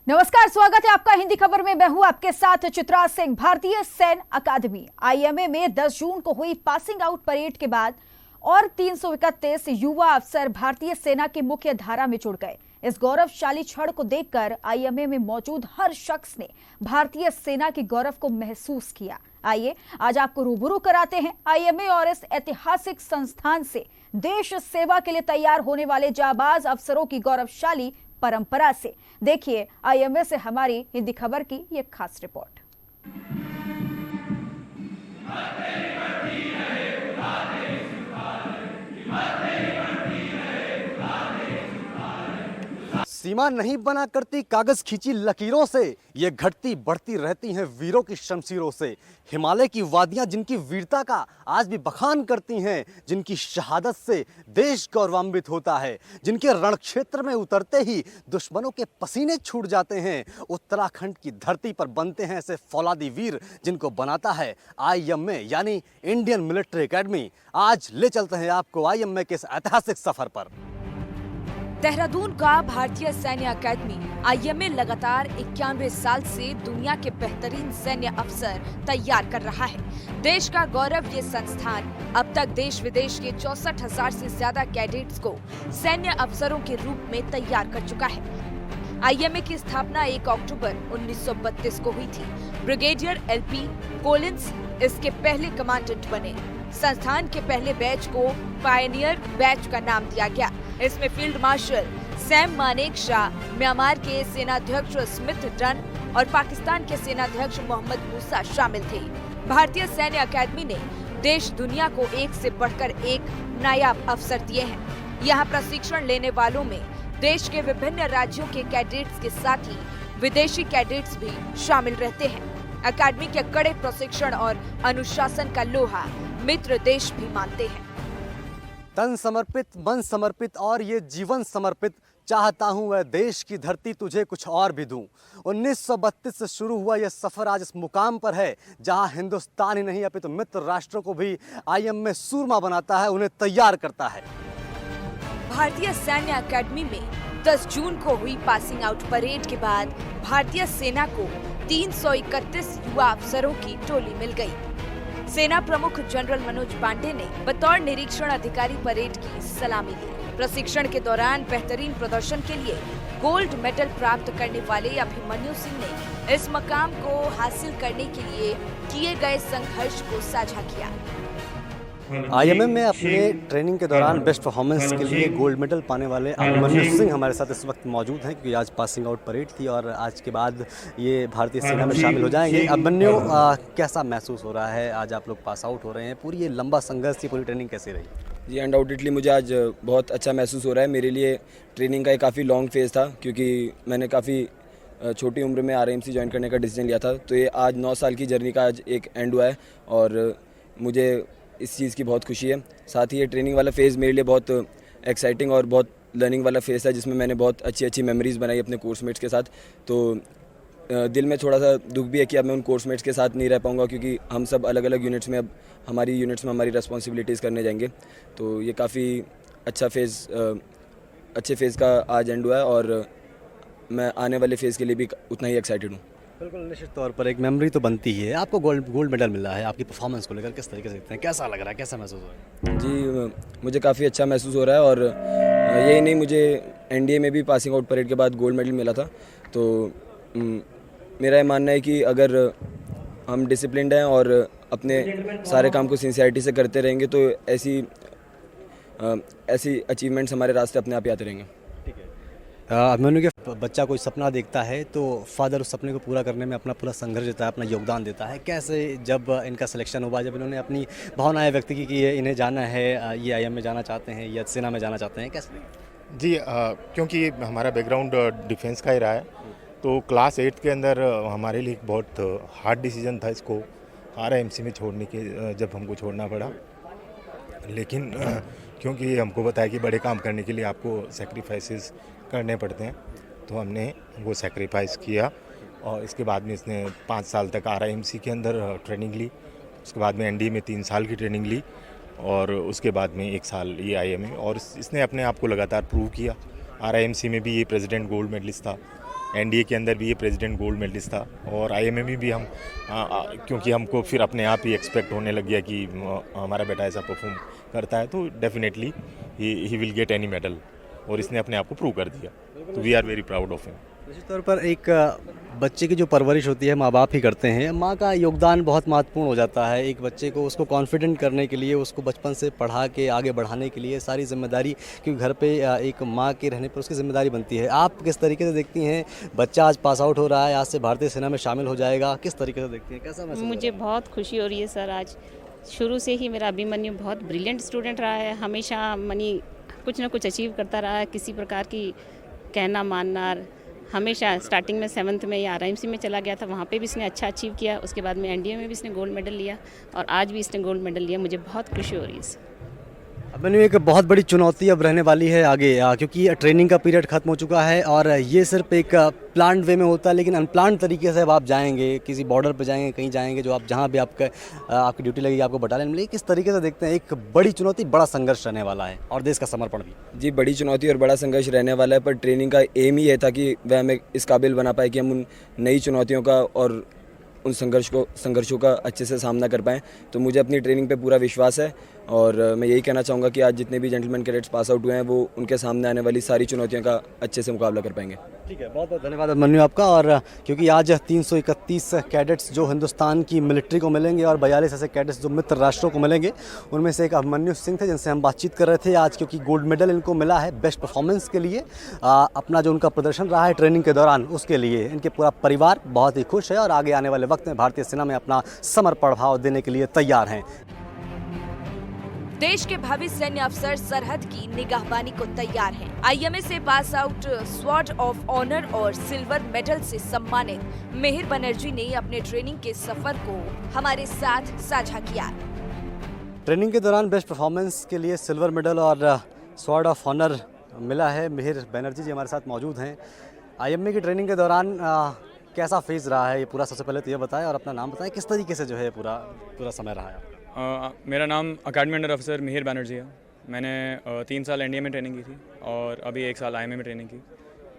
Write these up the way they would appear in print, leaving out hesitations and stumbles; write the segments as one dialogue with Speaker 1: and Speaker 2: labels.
Speaker 1: नमस्कार, स्वागत है आपका हिंदी खबर में। मैं हूं आपके साथ चित्रा सिंह। भारतीय सैन्य अकादमी आईएमए में 10 जून को हुई पासिंग आउट परेड के बाद और 331 युवा अफसर भारतीय सेना की मुख्य धारा में जुड़ गए। इस गौरवशाली क्षण को देखकर आईएमए में मौजूद हर शख्स ने भारतीय सेना के गौरव को महसूस किया। आइए आज आपको रूबरू कराते हैं आईएमए और इस ऐतिहासिक संस्थान से देश सेवा के लिए तैयार होने वाले जाबाज अफसरों की गौरवशाली परंपरा से। देखिए आईएमए से हमारी हिंदी खबर की ये खास रिपोर्ट।
Speaker 2: सीमा नहीं बना करती कागज खींची लकीरों से, ये घटती बढ़ती रहती हैं वीरों की शमशीरों से। हिमालय की वादियां जिनकी वीरता का आज भी बखान करती हैं, जिनकी शहादत से देश गौरवान्वित होता है, जिनके रण क्षेत्र में उतरते ही दुश्मनों के पसीने छूट जाते हैं। उत्तराखंड की धरती पर बनते हैं ऐसे फौलादी वीर जिनको बनाता है आईएमए यानी इंडियन मिलिट्री एकेडमी। आज ले चलते हैं आपको आईएमए के इस ऐतिहासिक सफर पर।
Speaker 3: देहरादून का भारतीय सैन्य अकादमी आईएमए लगातार 91 साल से दुनिया के बेहतरीन सैन्य अफसर तैयार कर रहा है। देश का गौरव ये संस्थान अब तक देश विदेश के 64,000 से ज्यादा कैडेट्स को सैन्य अफसरों के रूप में तैयार कर चुका है। आईएमए की स्थापना 1 अक्टूबर 1932 को हुई थी। ब्रिगेडियर एलपी कोलिंस इसके पहले कमांडेंट बने। संस्थान के पहले बैच को पायनियर बैच का नाम दिया गया। इसमें field marshal Sam Manekshaw, Myanmar के सेनाध्यक्ष स्मिथ डन और पाकिस्तान के सेनाध्यक्ष मोहम्मद मूसा शामिल थे। भारतीय सैन्य अकादमी ने देश दुनिया को एक से बढ़कर एक नायाब अवसर दिए हैं। यहाँ प्रशिक्षण लेने वालों में देश के विभिन्न राज्यों के कैडेट्स के साथ ही विदेशी कैडेट्स भी शामिल रहते हैं। अकादमी के कड़े प्रशिक्षण और अनुशासन का लोहा मित्र देश भी मानते हैं।
Speaker 2: तन समर्पित, मन समर्पित और ये जीवन समर्पित, चाहता हूं वह देश की धरती तुझे कुछ और भी दूं। 1932 से शुरू हुआ यह सफर आज इस मुकाम पर है जहां हिंदुस्तान ही नहीं अपितु मित्र राष्ट्रों को भी आईएमए सूरमा बनाता है, उन्हें तैयार करता है।
Speaker 3: भारतीय सैन्य अकादमी में 10 जून को हुई पासिंग आउट परेड के बाद भारतीय सेना को 331 युवा अफसरों की टोली मिल गई। सेना प्रमुख जनरल मनोज पांडे ने बतौर निरीक्षण अधिकारी परेड की सलामी ली। प्रशिक्षण के दौरान बेहतरीन प्रदर्शन के लिए गोल्ड मेडल प्राप्त करने वाले अभिमन्यु सिंह ने इस मकाम को हासिल करने के लिए किए गए संघर्ष को साझा किया।
Speaker 2: आईएमए में अपने ट्रेनिंग के दौरान बेस्ट परफॉर्मेंस के लिए गोल्ड मेडल पाने वाले अभिमन्यु सिंह हमारे साथ इस वक्त मौजूद हैं, क्योंकि आज पासिंग आउट परेड थी और आज के बाद ये भारतीय सेना में शामिल हो जाएंगे। अभिमन्यु, कैसा महसूस हो रहा है? आज आप लोग पास आउट हो रहे हैं, पूरी ये लंबा संघर्ष, ये पूरी ट्रेनिंग कैसी रही?
Speaker 4: जी, अनडाउटेडली मुझे आज बहुत अच्छा महसूस हो रहा है। मेरे लिए ट्रेनिंग का एक काफ़ी लॉन्ग फेज़ था, क्योंकि मैंने काफ़ी छोटी उम्र में आरएमसी ज्वाइन करने का डिसीजन लिया था। तो ये आज 9 साल की जर्नी का आज एक एंड हुआ है और मुझे इस चीज़ की बहुत खुशी है। साथ ही ये ट्रेनिंग वाला फेज़ मेरे लिए बहुत एक्साइटिंग और बहुत लर्निंग वाला फेज़ है, जिसमें मैंने बहुत अच्छी अच्छी मेमोरीज़ बनाई अपने कोर्समेट्स के साथ। तो दिल में थोड़ा सा दुख भी है कि अब मैं उन कोर्समेट्स के साथ नहीं रह पाऊँगा, क्योंकि हम सब अलग अलग यूनिट्स में, अब हमारी यूनिट्स में हमारी रिस्पॉन्सिबिलिटीज़ करने जाएंगे। तो ये काफ़ी अच्छा फेज़, अच्छे फेज़ का आज एंड हुआ है और मैं आने वाले फेज़ के लिए भी उतना ही एक्साइटेड हूँ।
Speaker 2: बिल्कुल, निश्चित तौर पर एक मेमोरी तो बनती ही है। आपको गोल्ड मेडल मिला है, आपकी परफॉर्मेंस को लेकर किस तरीके से देखते हैं? कैसा लग रहा है, कैसा महसूस हो रहा है?
Speaker 4: जी, मुझे काफ़ी अच्छा महसूस हो रहा है और यही नहीं, मुझे एनडीए में भी पासिंग आउट परेड के बाद गोल्ड मेडल मिला था। तो मेरा ये मानना है कि अगर हम डिसिप्लिन्ड हैं और अपने सारे काम को सिंसियरिटी से करते रहेंगे तो ऐसी अचीवमेंट्स हमारे रास्ते अपने आप ही आते रहेंगे।
Speaker 2: अभिमन्यु के बच्चा कोई सपना देखता है तो फादर उस सपने को पूरा करने में अपना पूरा संघर्ष देता है, अपना योगदान देता है। कैसे जब इनका सिलेक्शन हुआ, जब इन्होंने अपनी भावनाएं व्यक्त की कि ये इन्हें जाना है, ये आईएमए में जाना चाहते हैं या सेना में जाना चाहते हैं, कैसे?
Speaker 5: जी, क्योंकि हमारा बैकग्राउंड डिफेंस का ही रहा है, तो क्लास 8 के अंदर हमारे लिए बहुत हार्ड डिसीजन था इसको आरआईएमसी में छोड़ने के, जब हमको छोड़ना पड़ा। लेकिन क्योंकि हमको बताया कि बड़े काम करने के लिए आपको सेक्रीफाइसेस करने पड़ते हैं, तो हमने वो सेक्रीफाइस किया और इसके बाद में इसने 5 साल तक आरआईएमसी के अंदर ट्रेनिंग ली। उसके बाद में एनडीए में 3 साल की ट्रेनिंग ली और उसके बाद में 1 साल ये आईएमए, और इसने अपने आप को लगातार प्रूव किया। आरआईएमसी में भी ये प्रेसिडेंट गोल्ड मेडलिस्ट था एनडीए के अंदर भी ये प्रेसिडेंट गोल्ड मेडलिस्ट था, और आईएमए में भी हम क्योंकि हमको फिर अपने आप ही एक्सपेक्ट होने लग गया कि हमारा बेटा ऐसा परफॉर्म करता है तो definitely he will get any medal, और इसने अपने आप को प्रूव कर दिया, तो we are very proud of him.
Speaker 2: निश्चित तौर पर एक बच्चे की जो परवरिश होती है माँ बाप ही करते हैं, माँ का योगदान बहुत महत्वपूर्ण हो जाता है। एक बच्चे को उसको कॉन्फिडेंट करने के लिए, उसको बचपन से पढ़ा के आगे बढ़ाने के लिए सारी जिम्मेदारी, क्योंकि घर पे एक माँ के रहने पर उसकी जिम्मेदारी बनती है। आप किस तरीके से देखती हैं, बच्चा आज पास आउट हो रहा है, आज से भारतीय सेना में शामिल हो जाएगा, किस तरीके से देखती हैं, कैसा महसूस?
Speaker 6: मुझे बहुत खुशी हो रही है सर। आज शुरू से ही मेरा अभिमन्यु बहुत ब्रिलियंट स्टूडेंट रहा है, हमेशा कुछ ना कुछ अचीव करता रहा है, किसी प्रकार की कहना मानना, हमेशा स्टार्टिंग में 7th में या RIMC में चला गया था, वहाँ पे भी इसने अच्छा अचीव किया। उसके बाद में NDA में भी इसने गोल्ड मेडल लिया, और आज भी इसने गोल्ड मेडल लिया। मुझे बहुत खुशी हो रही है इससे।
Speaker 2: मैंने एक बहुत बड़ी चुनौती अब रहने वाली है आगे, क्योंकि ट्रेनिंग का पीरियड खत्म हो चुका है और ये सिर्फ एक प्लान्ड वे में होता है, लेकिन अनप्लान्ड तरीके से अब आप जाएंगे, किसी बॉर्डर पे जाएंगे, कहीं जाएंगे, जो आप जहाँ भी आपकी ड्यूटी लगेगी, आपको बटालियन मिलेगी, किस तरीके से देखते हैं? एक बड़ी चुनौती, बड़ा संघर्ष रहने वाला है और देश का समर्पण भी।
Speaker 4: जी, बड़ी चुनौती और बड़ा संघर्ष रहने वाला है, पर ट्रेनिंग का एम ही है था कि वह हमें इस काबिल बना पाए कि हम उन नई चुनौतियों का और उन संघर्षों का अच्छे से सामना कर पाएँ। तो मुझे अपनी ट्रेनिंग पे पूरा विश्वास है, और मैं यही कहना चाहूँगा कि आज जितने भी जेंटलमैन कैडेट्स पास आउट हुए हैं, वो उनके सामने आने वाली सारी चुनौतियों का अच्छे से मुकाबला कर पाएंगे।
Speaker 2: ठीक है, बहुत बहुत धन्यवाद अभिमन्यु आपका। और क्योंकि आज 331 कैडेट्स जो हिंदुस्तान की मिलिट्री को मिलेंगे और 42 ऐसे कैडेट्स जो मित्र राष्ट्रों को मिलेंगे, उनमें से एक अभिमन्यु सिंह थे जिनसे हम बातचीत कर रहे थे आज, क्योंकि गोल्ड मेडल इनको मिला है बेस्ट परफॉर्मेंस के लिए। अपना जो उनका प्रदर्शन रहा है ट्रेनिंग के दौरान, उसके लिए इनके पूरा परिवार बहुत ही खुश है और आगे आने वाले वक्त में भारतीय सेना में अपना समर्पण भाव देने के लिए तैयार हैं।
Speaker 3: देश के भावी सैन्य अफसर सरहद की निगाहबानी को तैयार हैं। IMA से pass out sword of honour और सिल्वर मेडल से सम्मानित मिहिर बनर्जी ने अपने ट्रेनिंग के सफर को हमारे साथ साझा किया।
Speaker 2: ट्रेनिंग के दौरान बेस्ट परफॉर्मेंस के लिए सिल्वर मेडल और स्वॉर्ड ऑफ ऑनर मिला है। मिहिर बनर्जी जी हमारे साथ मौजूद हैं। IMA की ट्रेनिंग के दौरान कैसा फेज रहा है ये पूरा? सबसे पहले तो ये बताएं और अपना नाम बताएं, किस तरीके से जो है पूरा समय रहा है?
Speaker 7: मेरा नाम अकेडमी अंडर अफसर मिहिर बनर्जी है। मैंने 3 साल NDA में ट्रेनिंग की थी और अभी 1 साल IMA में ट्रेनिंग की।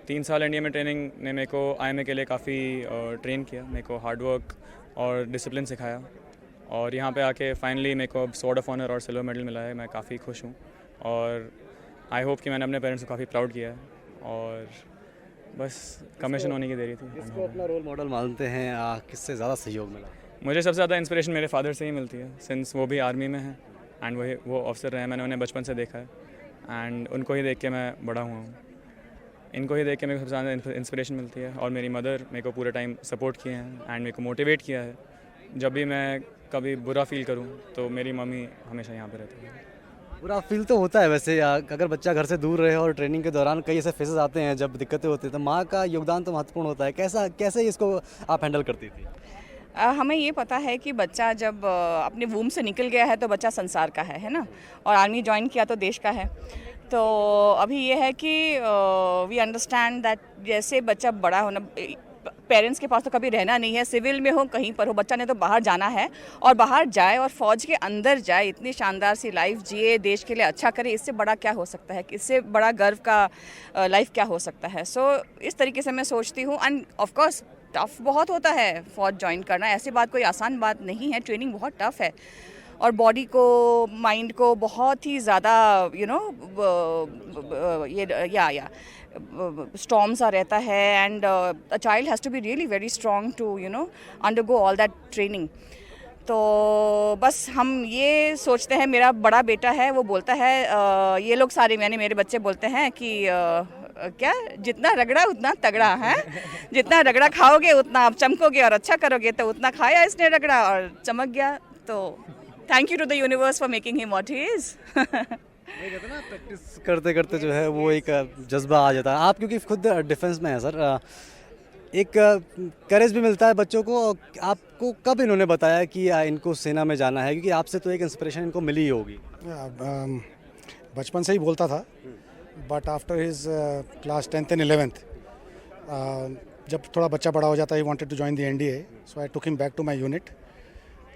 Speaker 7: 3 साल NDA में ट्रेनिंग ने मेरे को IMA के लिए काफ़ी ट्रेन किया, मेरे को हार्ड वर्क और डिसिप्लिन सिखाया, और यहाँ पे आके फाइनली मेरे को स्वॉर्ड ऑफ ऑनर और सिल्वर मेडल मिला है। मैं काफ़ी खुश हूँ और आई होप कि मैंने अपने पेरेंट्स को काफ़ी प्राउड किया है, और बस कमीशन होने की देरी थी।
Speaker 2: इसको अपना रोल मॉडल मानते हैं, किससे ज़्यादा सहयोग मिला?
Speaker 7: मुझे सबसे ज़्यादा इंस्पिरेशन मेरे फादर से ही मिलती है, सिंस वो भी आर्मी में हैं एंड वो ऑफिसर रहे हैं। मैंने उन्हें बचपन से देखा है एंड उनको ही देख के मैं बड़ा हुआ हूँ। इनको ही देख के मेरे को सबसे ज़्यादा इंस्पिरेशन मिलती है, और मेरी मदर मेरे को पूरे टाइम सपोर्ट किए हैं एंड मेरे को मोटिवेट किया है। जब भी मैं कभी बुरा फील करूँ तो मेरी मम्मी हमेशा यहाँ पर रहती है।
Speaker 2: बुरा फील तो होता है वैसे, अगर बच्चा घर से दूर रहे और ट्रेनिंग के दौरान कई ऐसे फेजेस आते हैं जब दिक्कतें होती हैं, तो माँ का योगदान तो महत्वपूर्ण होता है। कैसे इसको आप हैंडल करती थी?
Speaker 8: हमें ये पता है कि बच्चा जब अपने वूम से निकल गया है तो बच्चा संसार का है ना, और आर्मी ज्वाइन किया तो देश का है। तो अभी ये है कि वी अंडरस्टैंड दैट जैसे बच्चा बड़ा होना, पेरेंट्स के पास तो कभी रहना नहीं है, सिविल में हो कहीं पर हो, बच्चा ने तो बाहर जाना है और बाहर जाए और फौज के अंदर जाए, इतनी शानदार सी लाइफ जिए, देश के लिए अच्छा करे। इससे बड़ा क्या हो सकता है, इससे बड़ा गर्व का लाइफ क्या हो सकता है। सो इस तरीके से मैं सोचती हूँ। एंड ऑफ कोर्स टफ बहुत होता है फौज ज्वाइन करना, ऐसी बात कोई आसान बात नहीं है। ट्रेनिंग बहुत टफ है और बॉडी को, माइंड को बहुत ही ज़्यादा स्टॉर्म सा रहता है, and a child has to be really very strong to undergo all that training. तो बस हम ये सोचते हैं, मेरा बड़ा बेटा है वो बोलता है, ये लोग सारे मेरे बच्चे बोलते हैं कि क्या, जितना रगड़ा उतना तगड़ा है, जितना रगड़ा खाओगे उतना आप चमकोगे और अच्छा करोगे। तो उतना खाया इसने रगड़ा और चमक गया। तो thank you to the universe for making him what he is.
Speaker 2: कहते ना, प्रैक्टिस करते करते जो है वो एक जज्बा आ जाता है। आप क्योंकि खुद डिफेंस में है सर, एक करेज भी मिलता है बच्चों को। आपको कब इन्होंने बताया कि इनको सेना में जाना है? क्योंकि आपसे तो एक इंस्पिरेशन इनको मिली ही होगी।
Speaker 9: बचपन से ही बोलता था, but after his class 10th and 11th, जब थोड़ा बच्चा बड़ा हो जाता है, he wanted to join the NDA, so I took him back to my unit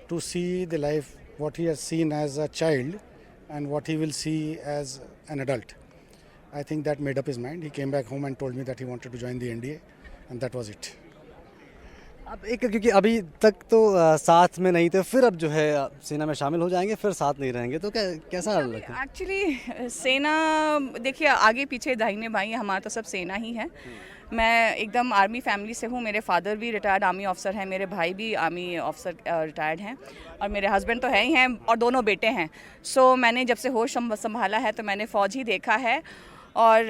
Speaker 9: to see the life what he has seen as a child and what he will see as an adult. I think that made up his mind. He came back home and told me that he wanted to join the NDA, and that was it.
Speaker 2: अब एक क्योंकि अभी तक तो साथ में नहीं थे, फिर अब जो है सेना में शामिल हो जाएंगे, फिर साथ नहीं रहेंगे, तो कैसा लगता है?
Speaker 8: एक्चुअली सेना देखिए आगे पीछे दाहिने बाएं हमारा तो सब सेना ही है। मैं एकदम आर्मी फैमिली से हूँ। मेरे फादर भी रिटायर्ड आर्मी ऑफिसर हैं, मेरे भाई भी आर्मी ऑफिसर रिटायर्ड हैं और मेरे हस्बैंड तो है ही हैं और दोनों बेटे हैं। सो मैंने जब से होश संभाला है तो मैंने फ़ौज ही देखा है और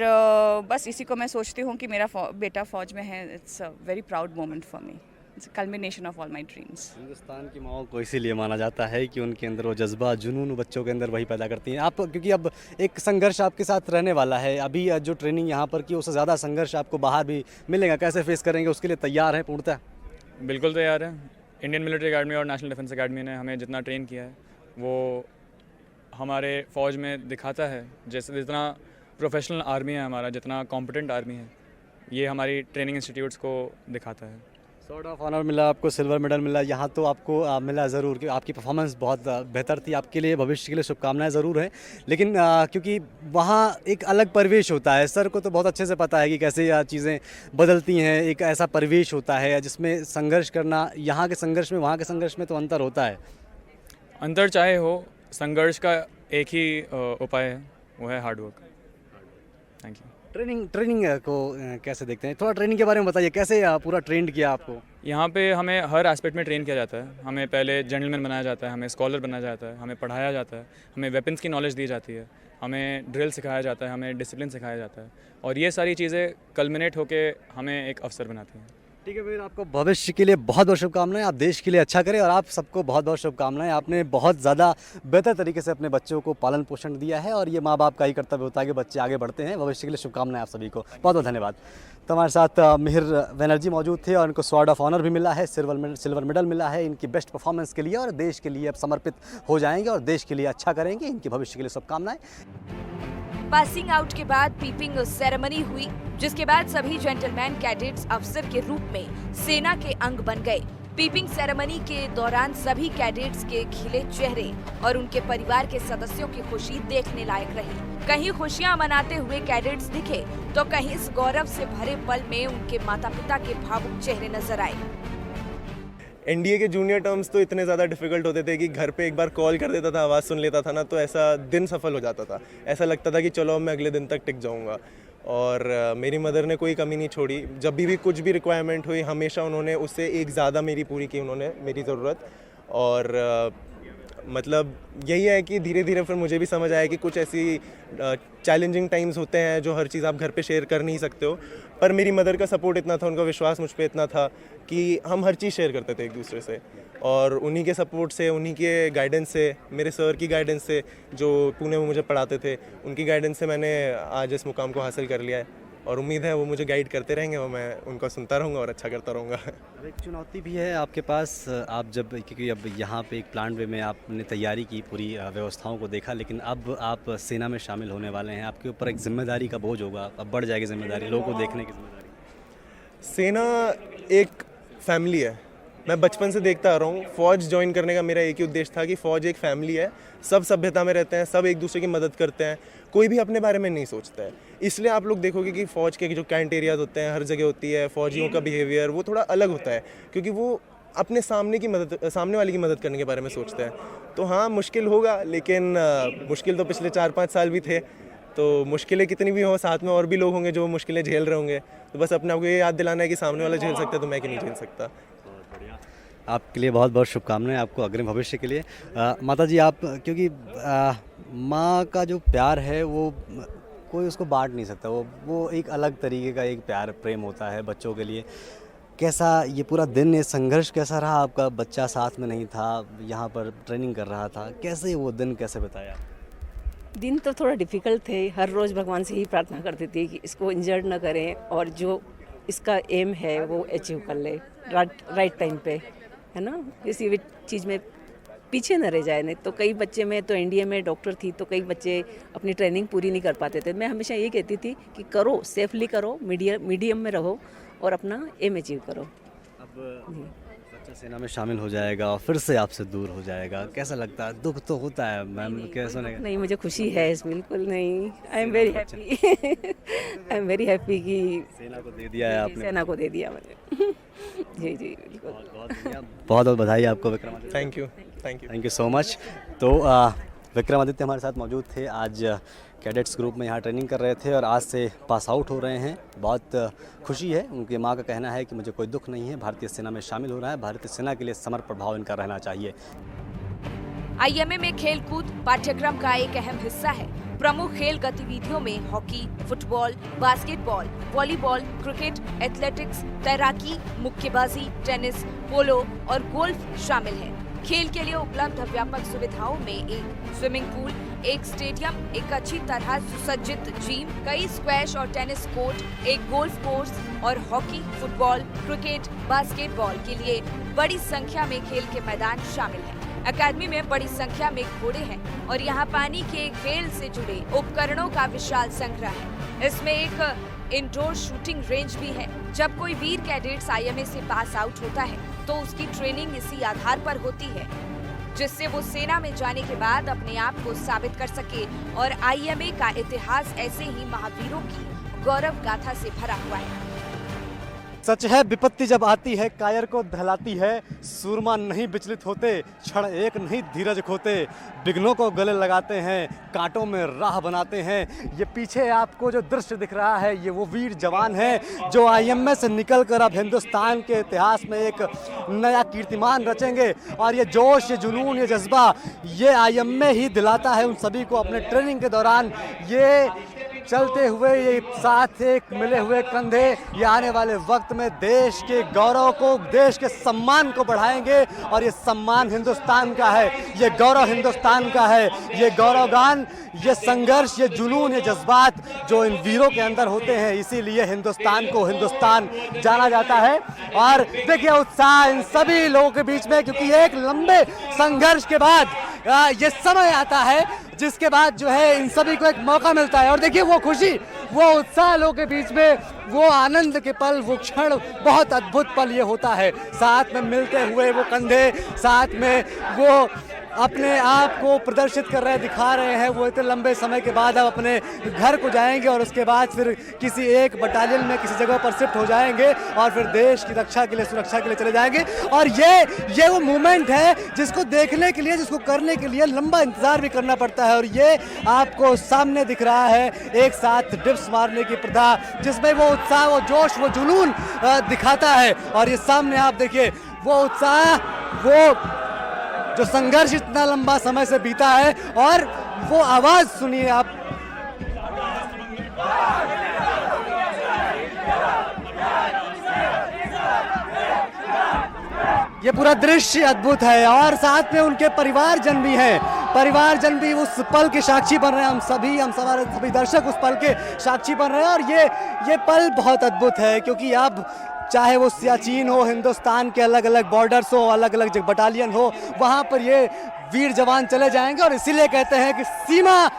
Speaker 8: बस इसी को मैं सोचती हूँ कि मेरा बेटा फ़ौज में है। It's a very proud moment for me. It's culmination of all my dreams.
Speaker 2: Hindustan की माओं को इसीलिए माना जाता है कि उनके अंदर वो जज्बा, जुनून बच्चों के अंदर वही पैदा करती हैं। आप क्योंकि अब एक संघर्ष आपके साथ रहने वाला है, अभी जो ट्रेनिंग यहाँ पर की उससे ज़्यादा संघर्ष आपको बाहर भी मिलेगा, कैसे फेस करेंगे, उसके लिए तैयार हैं पूर्णतः?
Speaker 7: बिल्कुल तैयार है। इंडियन मिलिट्री अकेडमी और नेशनल डिफेंस अकेडमी ने हमें जितना ट्रेन किया है वो हमारे फ़ौज में दिखाता है। जैसे जितना प्रोफेशनल आर्मी है हमारा, जितना कॉम्पिटेंट आर्मी है, ये हमारी ट्रेनिंग इंस्टीट्यूट्स को दिखाता है।
Speaker 2: सॉर्ड ऑफ ऑनर मिला आपको, सिल्वर मेडल मिला, यहाँ तो आपको मिला ज़रूर कि आपकी परफॉर्मेंस बहुत बेहतर थी। आपके लिए भविष्य के लिए शुभकामनाएं ज़रूर हैं, लेकिन क्योंकि वहाँ एक अलग परिवेश होता है, सर को तो बहुत अच्छे से पता है कि कैसे चीज़ें बदलती हैं। एक ऐसा परिवेश होता है जिसमें संघर्ष करना, यहाँ के संघर्ष में वहाँ के संघर्ष में तो अंतर होता है।
Speaker 7: अंतर चाहे हो, संघर्ष का एक ही उपाय है, वो है hard work. Thank you.
Speaker 2: Training को कैसे देखते हैं? थोड़ा ट्रेनिंग के बारे में बताइए, कैसे पूरा ट्रेंड किया आपको?
Speaker 7: यहाँ पे हमें हर एस्पेक्ट में ट्रेन किया जाता है। हमें पहले जेंटलमैन बनाया जाता है, हमें स्कॉलर बनाया जाता है, हमें पढ़ाया जाता है, हमें वेपन्स की नॉलेज दी जाती है, हमें ड्रिल सिखाया जाता है, हमें डिसिप्लिन सिखाया जाता है और ये सारी चीज़ें कल्मिनेट होके हमें एक अफसर बनाती हैं।
Speaker 2: ठीक है वीर, आपको भविष्य के लिए बहुत बहुत शुभकामनाएं। आप देश के लिए अच्छा करें और आप सबको बहुत बहुत शुभकामनाएं। आपने बहुत ज़्यादा बेहतर तरीके से अपने बच्चों को पालन पोषण दिया है और ये माँ बाप का ही कर्तव्य होता है कि बच्चे आगे बढ़ते हैं। भविष्य के लिए शुभकामनाएं आप सभी को। बहुत बहुत धन्यवाद। तो हमारे साथ मिहिर बनर्जी मौजूद थे और इनको स्वॉर्ड ऑफ ऑनर भी मिला है, सिल्वर मेडल मिला है इनकी बेस्ट परफॉर्मेंस के लिए और देश के लिए अब समर्पित हो जाएंगे और देश के लिए अच्छा करेंगे। इनके भविष्य के लिए शुभकामनाएं।
Speaker 3: पासिंग आउट के बाद पीपिंग सेरेमनी हुई, जिसके बाद सभी जेंटलमैन कैडेट्स अफसर के रूप में सेना के अंग बन गए। पीपिंग सेरेमनी के दौरान सभी कैडेट्स के खिले चेहरे और उनके परिवार के सदस्यों की खुशी देखने लायक रही। कहीं खुशियां मनाते हुए कैडेट्स दिखे तो कहीं इस गौरव से भरे पल में उनके माता पिता के भावुक चेहरे नजर आए।
Speaker 10: एनडीए के जूनियर टर्म्स तो इतने ज़्यादा डिफिकल्ट होते थे कि घर पे एक बार कॉल कर देता था, आवाज़ सुन लेता था ना, तो ऐसा दिन सफल हो जाता था। ऐसा लगता था कि चलो मैं अगले दिन तक टिक जाऊंगा। और मेरी मदर ने कोई कमी नहीं छोड़ी। जब भी कुछ भी रिक्वायरमेंट हुई हमेशा उन्होंने उससे एक ज़्यादा मेरी पूरी की, उन्होंने मेरी ज़रूरत। और मतलब यही है कि धीरे धीरे फिर मुझे भी समझ आया कि कुछ ऐसी चैलेंजिंग टाइम्स होते हैं जो हर चीज़ आप घर पे शेयर कर नहीं सकते हो, पर मेरी मदर का सपोर्ट इतना था, उनका विश्वास मुझ पे इतना था कि हम हर चीज़ शेयर करते थे एक दूसरे से। और उन्हीं के सपोर्ट से, उन्हीं के गाइडेंस से, मेरे सर की गाइडेंस से जो पुणे में मुझे पढ़ाते थे, उनकी गाइडेंस से मैंने आज इस मुकाम को हासिल कर लिया है। और उम्मीद है वो मुझे गाइड करते रहेंगे और मैं उनका सुनता रहूँगा और अच्छा करता रहूँगा।
Speaker 2: एक चुनौती भी है आपके पास, आप जब क्योंकि अब यहाँ पे एक प्लांट वे में आपने तैयारी की, पूरी व्यवस्थाओं को देखा, लेकिन अब आप सेना में शामिल होने वाले हैं, आपके ऊपर एक जिम्मेदारी का बोझ होगा, अब बढ़ जाएगी जिम्मेदारी, लोगों को देखने की जिम्मेदारी।
Speaker 10: सेना एक फैमिली है, मैं बचपन से देखता आ रहा हूँ। फ़ौज ज्वाइन करने का मेरा एक ही उद्देश्य था कि फ़ौज एक फैमिली है, सब सभ्यता में रहते हैं, सब एक दूसरे की मदद करते हैं, कोई भी अपने बारे में नहीं सोचता है। इसलिए आप लोग देखोगे कि फ़ौज के जो कैंट एरियाज होते हैं हर जगह होती है, फ़ौजियों का बिहेवियर वो थोड़ा अलग होता है क्योंकि वो अपने सामने वाले की मदद करने के बारे में सोचते हैं। तो हाँ, मुश्किल होगा, लेकिन मुश्किल तो पिछले 4-5 साल भी थे, तो मुश्किलें कितनी भी हों साथ में और भी लोग होंगे जो मुश्किलें झेल रहे होंगे। तो बस अपने आप को ये याद दिलाना है कि सामने वाला झेल सकता है तो मैं क्यों नहीं झेल सकता।
Speaker 2: आपके लिए बहुत बहुत शुभकामनाएं, आपको अग्रिम भविष्य के लिए। माता जी, आप क्योंकि माँ का जो प्यार है वो कोई उसको बांट नहीं सकता, वो एक अलग तरीके का एक प्यार प्रेम होता है बच्चों के लिए। कैसा ये पूरा दिन, ये संघर्ष कैसा रहा आपका? बच्चा साथ में नहीं था, यहाँ पर ट्रेनिंग कर रहा था, कैसे वो दिन कैसे बताया?
Speaker 11: दिन तो थोड़ा डिफ़िकल्ट थे। हर रोज़ भगवान से ही प्रार्थना करती थी कि इसको इंजर्ड ना करें और जो इसका एम है वो अचीव कर ले राइट टाइम पे, है ना, किसी भी चीज़ में पीछे न रह जाए। नहीं तो कई बच्चे, मैं तो एनडीए में डॉक्टर थी तो कई बच्चे अपनी ट्रेनिंग पूरी नहीं कर पाते थे। मैं हमेशा ये कहती थी कि करो, सेफली करो, मीडियम में रहो और अपना एम अचीव करो।
Speaker 2: अब सेना में शामिल हो जाएगा और फिर से आपसे दूर हो जाएगा, कैसा लगता है? दुख तो होता है मैम, कैसा नहीं?
Speaker 11: नहीं, मुझे खुशी है, बिल्कुल नहीं। I am very happy. I am very happy कि
Speaker 2: सेना को दे दिया है आपने।
Speaker 11: सेना को दे दिया मैंने। जी जी बिल्कुल।
Speaker 2: बहुत बहुत बधाई आपको Vikramaditya.
Speaker 10: Thank you.
Speaker 2: Thank you so much. तो विक्रमादित्य हमारे साथ मौजूद थे, आज कैडेट्स ग्रुप में यहाँ ट्रेनिंग कर रहे थे और आज से पास आउट हो रहे हैं। बहुत खुशी है, उनकी माँ का कहना है कि मुझे कोई दुख नहीं है, भारतीय सेना में शामिल हो रहा है, भारतीय सेना के लिए समर्पण भाव इनका रहना चाहिए।
Speaker 3: आईएमए में खेलकूद पाठ्यक्रम का एक अहम हिस्सा है। प्रमुख खेल गतिविधियों में hockey, football, basketball, volleyball, cricket, athletics, तैराकी, मुक्केबाजी, टेनिस, पोलो और गोल्फ शामिल है। खेल के लिए उपलब्ध व्यापक सुविधाओं में एक स्विमिंग पूल, एक स्टेडियम, एक अच्छी तरह सुसज्जित जिम, कई स्क्वैश और टेनिस कोर्ट, एक गोल्फ कोर्स और हॉकी, फुटबॉल, क्रिकेट, बास्केटबॉल के लिए बड़ी संख्या में खेल के मैदान शामिल हैं। अकादमी में बड़ी संख्या में घोड़े हैं और यहाँ पानी के खेल से जुड़े उपकरणों का विशाल संग्रह है। इसमें एक इंडोर शूटिंग रेंज भी है। जब कोई वीर कैडेट्स आईएमए से पास आउट होता है तो उसकी ट्रेनिंग इसी आधार पर होती है, जिससे वो सेना में जाने के बाद अपने आप को साबित कर सके और आईएमए का इतिहास ऐसे ही महावीरों की गौरव गाथा से भरा हुआ है।
Speaker 2: सच है, विपत्ति जब आती है कायर को दहलाती है, सूरमा नहीं विचलित होते, क्षण एक नहीं धीरज खोते, विघ्नों को गले लगाते हैं, कांटों में राह बनाते हैं। ये पीछे आपको जो दृश्य दिख रहा है, ये वो वीर जवान हैं जो आईएमए से निकलकर अब हिंदुस्तान के इतिहास में एक नया कीर्तिमान रचेंगे। और ये जोश, ये जुनून, ये जज्बा ये आईएमए ही दिलाता है उन सभी को अपने ट्रेनिंग के दौरान। ये चलते हुए, ये साथ एक मिले हुए कंधे, ये आने वाले वक्त में देश के गौरव को, देश के सम्मान को बढ़ाएंगे। और ये सम्मान हिंदुस्तान का है, ये गौरव हिंदुस्तान का है, ये गौरव गान, ये संघर्ष, ये जुनून, ये जज्बात जो इन वीरों के अंदर होते हैं, इसीलिए हिंदुस्तान को हिंदुस्तान जाना जाता है। और देखिए उत्साह इन सभी लोगों के बीच में, क्योंकि एक लंबे संघर्ष के बाद ये समय आता है जिसके बाद जो है इन सभी को एक मौका मिलता है। और देखिए वो खुशी, वो उत्साह लोगों के बीच में, वो आनंद के पल, वो क्षण, बहुत अद्भुत पल ये होता है। साथ में मिलते हुए वो कंधे, साथ में वो अपने आप को प्रदर्शित कर रहे, दिखा रहे हैं। वो इतने लंबे समय के बाद अब अपने घर को जाएंगे और उसके बाद फिर किसी एक बटालियन में किसी जगह पर शिफ्ट हो जाएंगे और फिर देश की रक्षा के लिए, सुरक्षा के लिए चले जाएंगे। और ये वो मोमेंट है जिसको देखने के लिए, जिसको करने के लिए लंबा इंतजार भी करना पड़ता है। और ये आपको सामने दिख रहा है एक साथ डिप्स मारने की प्रथा, जिसमें वो उत्साह, वो जोश, वो जुनून दिखाता है। और ये सामने आप देखिए वो उत्साह, वो जो संघर्ष इतना लंबा समय से बीता है, और वो आवाज सुनिए आप। ये पूरा दृश्य अद्भुत है और साथ में उनके परिवारजन भी हैं। परिवारजन भी उस पल के साक्षी बन रहे हैं। हम सभी दर्शक उस पल के साक्षी बन रहे हैं। और ये पल बहुत अद्भुत है, क्योंकि अब चाहे वो सियाचिन हो, हिंदुस्तान के अलग अलग बॉर्डर्स हो, अलग अलग बटालियन हो, वहाँ पर ये वीर जवान चले जाएंगे। और इसीलिए कहते हैं कि सीमा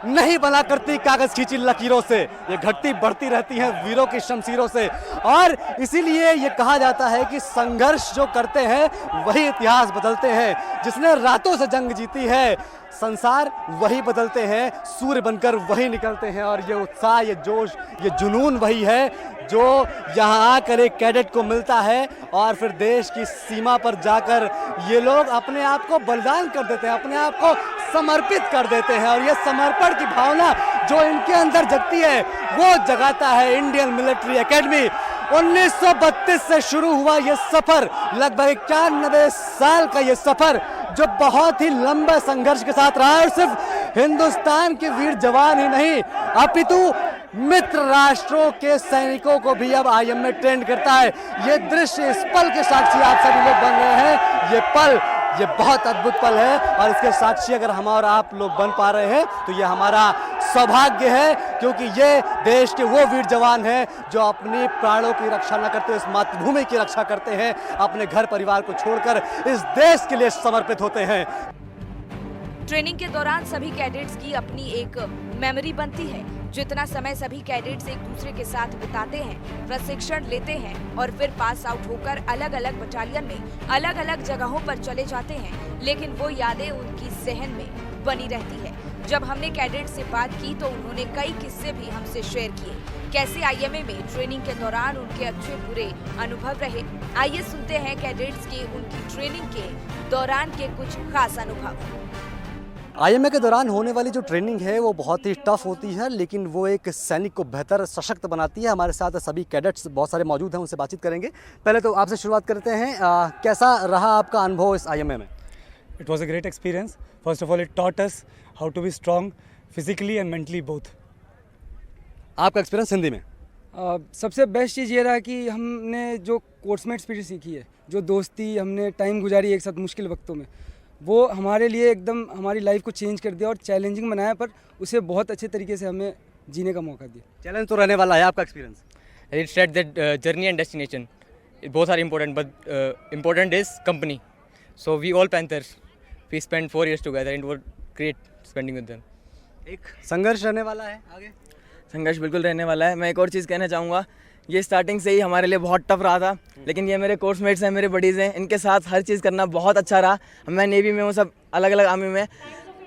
Speaker 2: नहीं बना करती कागज खींची लकीरों से, ये घटती बढ़ती रहती हैं वीरों की शमशीरों से। और इसीलिए ये कहा जाता है कि संघर्ष जो करते हैं वही इतिहास बदलते हैं। जिसने रातों से जंग जीती है, संसार वही बदलते हैं, सूर्य बनकर वही निकलते हैं। और ये उत्साह, ये जोश, ये जुनून वही है जो यहाँ आकर एक कैडेट को मिलता है और फिर देश की सीमा पर जाकर ये लोग अपने आप को बलिदान कर देते हैं, अपने आप को समर्पित कर देते हैं। और ये समर्पण की भावना जो इनके अंदर जगती है, वो जगाता है इंडियन मिलिट्री एकेडमी। 1932 से शुरू हुआ ये सफर, लगभग 91 साल का ये सफर, जो बहुत ही लंबा संघर्ष के साथ रहा है। और सिर्फ हिंदुस्तान के वीर जवान ही नहीं, अपितु मित्र राष्ट्रों के सैनिकों को भी अब आईएमए ट्रेंड करता है। ये दृश्य, इस पल के साक्षी आप सभी लोग बन रहे हैं। ये पल, ये बहुत अद्भुत पल है और इसके साक्षी अगर हम और आप लोग बन पा रहे हैं तो ये हमारा सौभाग्य है, क्योंकि ये देश के वो वीर जवान हैं जो अपनी प्राणों की रक्षा न करते, इस मातृभूमि की रक्षा करते हैं, अपने घर परिवार को छोड़कर इस देश के लिए समर्पित होते हैं।
Speaker 3: ट्रेनिंग के दौरान सभी कैडेट्स की अपनी एक मेमोरी बनती है। जितना समय सभी कैडेट्स एक दूसरे के साथ बिताते हैं, प्रशिक्षण लेते हैं और फिर पास आउट होकर अलग अलग बटालियन में अलग अलग जगहों पर चले जाते हैं, लेकिन वो यादें उनकी जहन में बनी रहती है। जब हमने कैडेट से बात की तो उन्होंने कई किस्से भी हमसे शेयर किए। कैसे आईएमए में ट्रेनिंग के दौरान उनके अच्छे बुरे अनुभव रहे, आइए सुनते हैं कैडेट्स के उनकी ट्रेनिंग के दौरान के कुछ खास अनुभव।
Speaker 2: आईएमए के दौरान होने वाली जो ट्रेनिंग है वो बहुत ही टफ होती है, लेकिन वो एक सैनिक को बेहतर सशक्त बनाती है। हमारे साथ सभी कैडेट्स बहुत सारे मौजूद हैं, उनसे बातचीत करेंगे। पहले तो आपसे शुरुआत करते हैं, कैसा रहा आपका अनुभव इस आईएमए में?
Speaker 12: It was a great experience. First of all, it taught us how to be strong physically and mentally both.
Speaker 2: आपका एक्सपीरियंस हिंदी में?
Speaker 13: सबसे बेस्ट चीज़ ये रहा कि हमने जो कोर्समेट स्पिरिट सीखी है, जो दोस्ती हमने टाइम गुजारी एक साथ मुश्किल वक्तों में, वो हमारे लिए एकदम हमारी लाइफ को चेंज कर दिया और चैलेंजिंग बनाया, पर उसे बहुत अच्छे तरीके से हमें जीने का मौका दिया।
Speaker 2: चैलेंज तो रहने वाला है, आपका experience?
Speaker 14: It said that journey and destination, both are important, but important is company. So we all Panthers, we spent 4 years together and it was great spending with them.
Speaker 2: एक संघर्ष रहने वाला है आगे?
Speaker 4: संघर्ष बिल्कुल रहने वाला है। मैं एक और चीज़ कहना चाहूँगा, ये स्टार्टिंग से ही हमारे लिए बहुत टफ रहा था, लेकिन ये मेरे कोर्समेट्स हैं, मेरे बडीज़ हैं, इनके साथ हर चीज़ करना बहुत अच्छा रहा। मैं नेवी में हूँ, सब अलग अलग आर्मी में,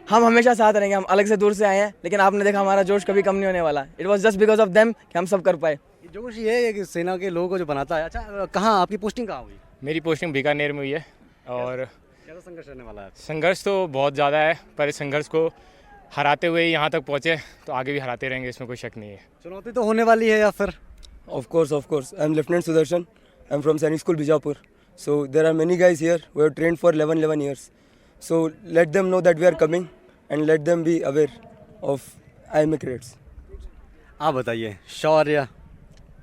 Speaker 4: हम हमेशा साथ रहेंगे। हम अलग से दूर से आए हैं, लेकिन आपने देखा हमारा जोश कभी कम नहीं होने वाला। It was just because of them कि हम सब कर पाए।
Speaker 2: जोश ये है कि सेना के लोगों को जो बनाता है। अच्छा, कहाँ आपकी पोस्टिंग कहाँ हुई?
Speaker 15: मेरी पोस्टिंग बीकानेर में हुई है। और
Speaker 2: कैसा संघर्ष रहने वाला है?
Speaker 15: संघर्ष तो बहुत ज़्यादा है, पर इस संघर्ष को हराते हुए यहाँ तक पहुँचे तो आगे भी हराते रहेंगे, इसमें कोई शक नहीं है।
Speaker 2: चुनौती तो होने वाली है या फिर?
Speaker 4: Of course. I'm Lieutenant Sudarshan. I'm from Sainik School, Bijapur. So there are many guys here who have trained for 11 years. So let them know that we are coming and let them be aware of IMA cadets.
Speaker 2: आप बताइए, शौर्य?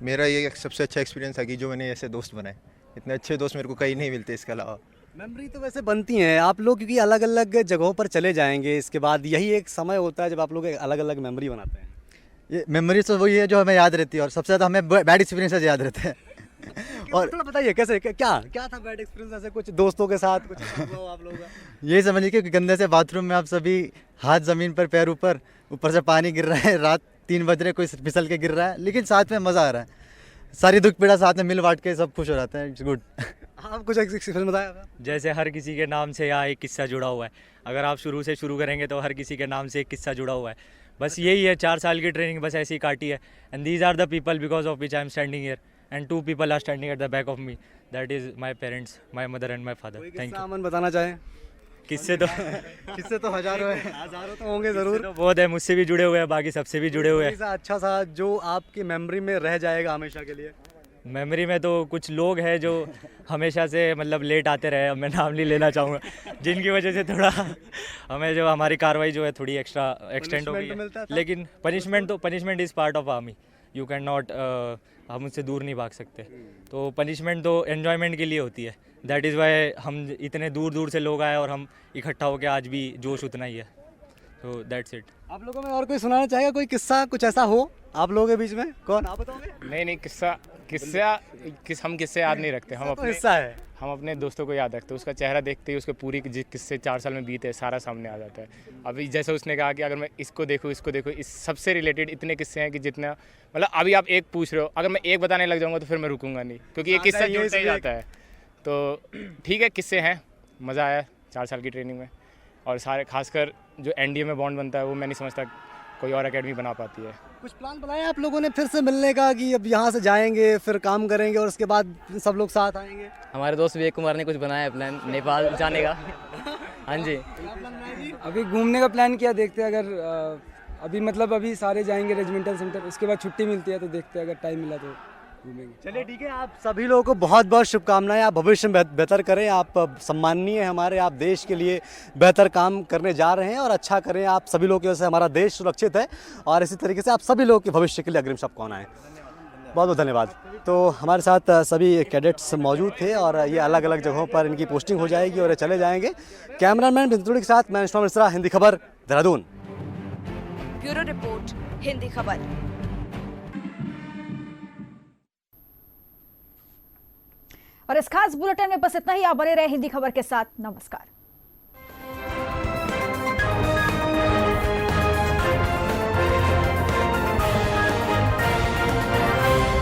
Speaker 5: मेरा ये सबसे अच्छा experience है कि जो मैंने ऐसे दोस्त बनाए, इतने अच्छे दोस्त मेरे को कहीं नहीं मिलते इसके अलावा।
Speaker 2: मेमोरी तो वैसे बनती हैं आप लोग, क्योंकि अलग अलग जगहों पर चले जाएंगे, इसके बाद यही एक समय होता है जब आप लोग अलग अलग मेमोरी बनाते हैं।
Speaker 16: ये मेमोरीज तो वही है जो हमें याद रहती है, और सबसे ज़्यादा हमें बैड एक्सपीरियंसेस याद रहते हैं।
Speaker 2: और थोड़ा बताइए कैसे, क्या था बैड एक्सपीरियंस, ऐसे कुछ दोस्तों के साथ कुछ हुआ आप लोगों का?
Speaker 16: यही समझिए कि गंदे से बाथरूम में आप सभी हाथ ज़मीन पर, पैर ऊपर से पानी गिर रहा है, रात 3 बज रहे, कोई फिसल के गिर रहा है, लेकिन साथ में मज़ा आ रहा है। सारी दुख पीड़ा साथ में मिल बांट के सब खुश हो जाते हैं। It's good.
Speaker 2: आप कुछ एक्सपीरियंस बताया?
Speaker 17: जैसे हर किसी के नाम से यहाँ एक किस्सा जुड़ा हुआ है। अगर आप शुरू से शुरू करेंगे तो हर किसी के नाम से एक किस्सा जुड़ा हुआ है। बस यही है, 4 साल की ट्रेनिंग बस ऐसी काटी है। And these are the people because of which I am standing here, and 2 people are standing at the back of me, that is my parents, my mother and my father. Thank you.
Speaker 2: Aman बताना चाहें?
Speaker 17: किससे तो
Speaker 2: हजारों तो होंगे ज़रूर।
Speaker 17: तो बहुत है, मुझसे भी जुड़े हुए हैं, बाकी सबसे भी जुड़े हुए हैं।
Speaker 2: अच्छा सा जो आपकी मेमोरी में रह जाएगा हमेशा के लिए?
Speaker 17: मेमोरी में तो कुछ लोग हैं जो हमेशा से मतलब लेट आते रहे, अब मैं नाम नहीं लेना चाहूँगा, जिनकी वजह से थोड़ा हमें जो हमारी कार्रवाई जो है थोड़ी एक्स्ट्रा एक्सटेंड हो गई है। लेकिन punishment is part of army, you can not, हम उससे दूर नहीं भाग सकते। तो पनिशमेंट तो एन्जॉयमेंट के लिए होती है, दैट इज़ वाई हम इतने दूर दूर से लोग आए और हम इकट्ठा होकर आज भी जोश उतना ही है। तो दैट्स इट।
Speaker 2: आप लोगों में और कोई सुनाना चाहेगा, कोई किस्सा कुछ ऐसा हो आप लोगों के बीच में? कौन, आप बताओगे?
Speaker 15: नहीं, हम किस्से याद नहीं रखते। हम अपने
Speaker 2: हिस्सा है,
Speaker 15: हम अपने दोस्तों को याद रखते हैं। उसका चेहरा देखते ही उसके पूरी किस्से 4 साल में बीते सारा सामने आ जाता है। अभी जैसे उसने कहा कि अगर मैं इसको देखूँ, इस सबसे रिलेटेड इतने किस्से हैं कि जितना मतलब अभी आप एक पूछ रहे हो, अगर मैं एक बताने लग जाऊँगा तो फिर मैं रुकूंगा नहीं, क्योंकि ये किस्सा जुड़ता ही जाता है। तो ठीक है, किस्से हैं, मज़ा आया 4 साल की ट्रेनिंग में। और सारे खासकर जो एनडीए में बॉन्ड बनता है वो मैं नहीं समझता कोई और एकेडमी बना पाती है।
Speaker 2: कुछ प्लान बनाया आप लोगों ने फिर से मिलने का, कि अब यहाँ से जाएंगे फिर काम करेंगे और उसके बाद सब लोग साथ आएंगे?
Speaker 14: हमारे दोस्त विवेक कुमार ने कुछ बनाया है प्लान नेपाल जाने का। हाँ जी,
Speaker 13: अभी घूमने का प्लान किया, देखते हैं अगर अभी सारे जाएंगे रेजिमेंटल सेंटर, उसके बाद छुट्टी मिलती है तो देखते हैं, अगर टाइम मिला तो घूमेंगे।
Speaker 2: चलिए ठीक है, आप सभी लोगों को बहुत बहुत शुभकामनाएं। आप भविष्य में बेहतर करें, आप सम्माननीय हैं हमारे, आप देश के लिए बेहतर काम करने जा रहे हैं और अच्छा करें। आप सभी लोगों की वजह से हमारा देश सुरक्षित है और इसी तरीके से आप सभी लोगों के भविष्य के लिए अग्रिम शुभकामनाएं। बहुत बहुत धन्यवाद। तो हमारे साथ सभी कैडेट्स मौजूद थे और ये अलग अलग जगहों पर इनकी पोस्टिंग हो जाएगी और ये चले जाएंगे। कैमरामैन बिंदुड़ी के साथ मैं विश्वास मिश्रा, हिंदी खबर, देहरादून।
Speaker 3: ब्यूरो रिपोर्ट, हिंदी खबर।
Speaker 1: और इस खास बुलेटिन में बस इतना ही। आप बने रहे हिंदी खबर के साथ। नमस्कार।